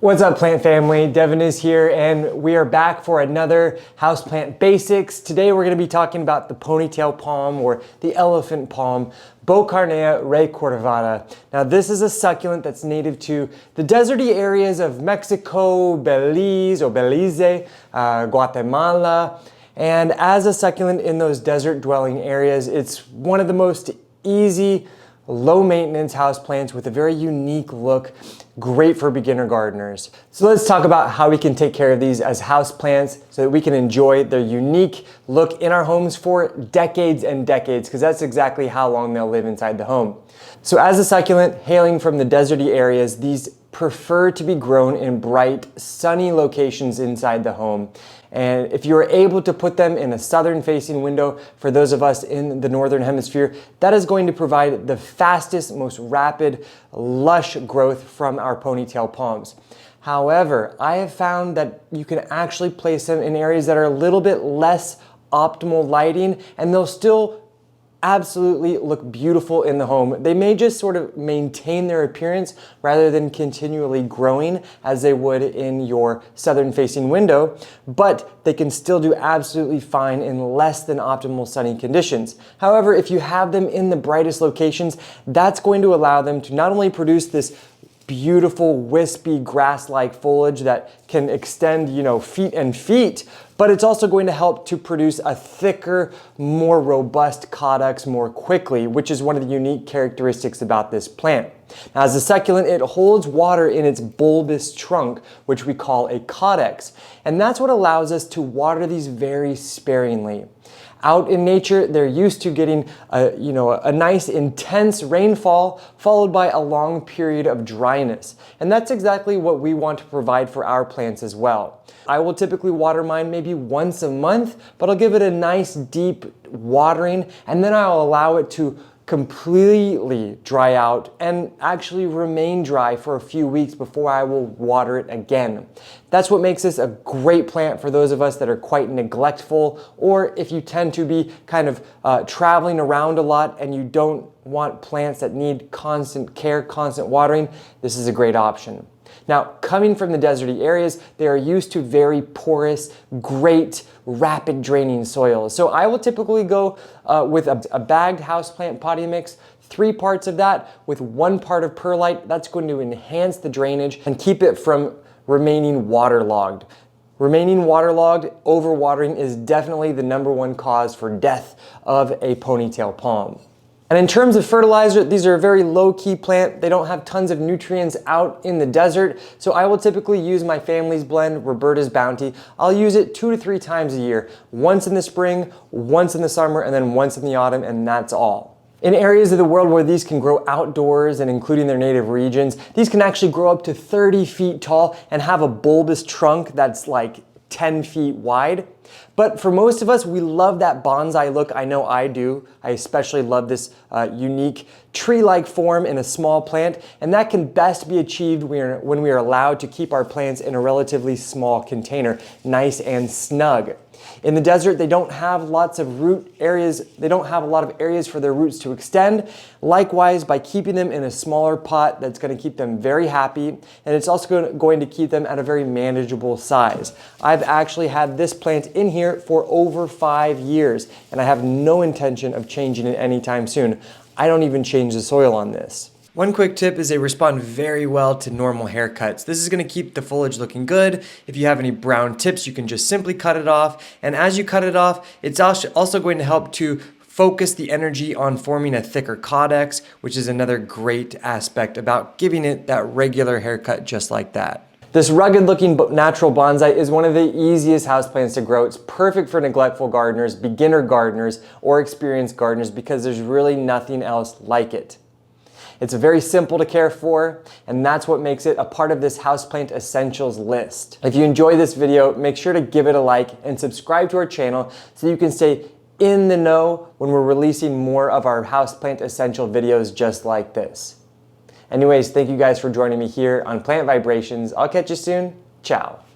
What's up, plant family? Devin is here and we are back for another houseplant basics. Today we're going to be talking about the ponytail palm or the elephant palm, Beaucarnea recurvata. Now this is a succulent that's native to the deserty areas of Mexico, Belize, Guatemala. And as a succulent in those desert dwelling areas, it's one of the most easy, low maintenance houseplants with a very unique look, great for beginner gardeners. So let's talk about how we can take care of these as houseplants so that we can enjoy their unique look in our homes for decades and decades, because that's exactly how long they'll live inside the home. So as a succulent hailing from the deserty areas, these prefer to be grown in bright, sunny locations inside the home. And if you're able to put them in a southern facing window, for those of us in the northern hemisphere, that is going to provide the fastest, most rapid, lush growth from our ponytail palms. However, I have found that you can actually place them in areas that are a little bit less optimal lighting, and they'll still absolutely look beautiful in the home. They may just sort of maintain their appearance rather than continually growing as they would in your southern facing window, but they can still do absolutely fine in less than optimal sunny conditions. However, if you have them in the brightest locations, that's going to allow them to not only produce this beautiful wispy grass-like foliage that can extend, feet and feet, but it's also going to help to produce a thicker, more robust caudex more quickly, which is one of the unique characteristics about this plant. Now, as a succulent, it holds water in its bulbous trunk, which we call a caudex, and that's what allows us to water these very sparingly. Out in nature, they're used to getting a nice intense rainfall followed by a long period of dryness. And that's exactly what we want to provide for our plants as well. I will typically water mine maybe once a month, but I'll give it a nice deep watering, and then I'll allow it to completely dry out and actually remain dry for a few weeks before I will water it again. That's what makes this a great plant for those of us that are quite neglectful, or if you tend to be kind of traveling around a lot and you don't want plants that need constant care, constant watering, this is a great option. Now, coming from the deserty areas, they are used to very porous, great, rapid draining soils. So I will typically go with a bagged houseplant potting mix, 3 parts of that with 1 part of perlite. That's going to enhance the drainage and keep it from remaining waterlogged. Remaining waterlogged, overwatering is definitely the #1 cause for death of a ponytail palm. And in terms of fertilizer, these are a very low-key plant. They don't have tons of nutrients out in the desert, so I will typically use my family's blend, Roberta's Bounty. I'll use it 2 to 3 times a year, once in the spring, once in the summer, and then once in the autumn, and that's all. In areas of the world where these can grow outdoors and including their native regions, these can actually grow up to 30 feet tall and have a bulbous trunk that's like 10 feet wide. But for most of us, we love that bonsai look. I know I do. I especially love this unique tree-like form in a small plant, and that can best be achieved when we are allowed to keep our plants in a relatively small container, nice and snug. In the desert, they don't have lots of root areas. They don't have a lot of areas for their roots to extend. Likewise, by keeping them in a smaller pot, that's going to keep them very happy, and it's also going to keep them at a very manageable size. I've actually had this plant in here for over 5 years, and I have no intention of changing it anytime soon. I don't even change the soil on this. One quick tip is they respond very well to normal haircuts. This is going to keep the foliage looking good. If you have any brown tips, you can just simply cut it off. And as you cut it off, it's also going to help to focus the energy on forming a thicker caudex, which is another great aspect about giving it that regular haircut just like that. This rugged looking natural bonsai is one of the easiest houseplants to grow. It's perfect for neglectful gardeners, beginner gardeners, or experienced gardeners because there's really nothing else like it. It's very simple to care for, and that's what makes it a part of this houseplant essentials list. If you enjoy this video, make sure to give it a like and subscribe to our channel so you can stay in the know when we're releasing more of our houseplant essential videos just like this. Anyways, thank you guys for joining me here on Plant Vibrations. I'll catch you soon. Ciao.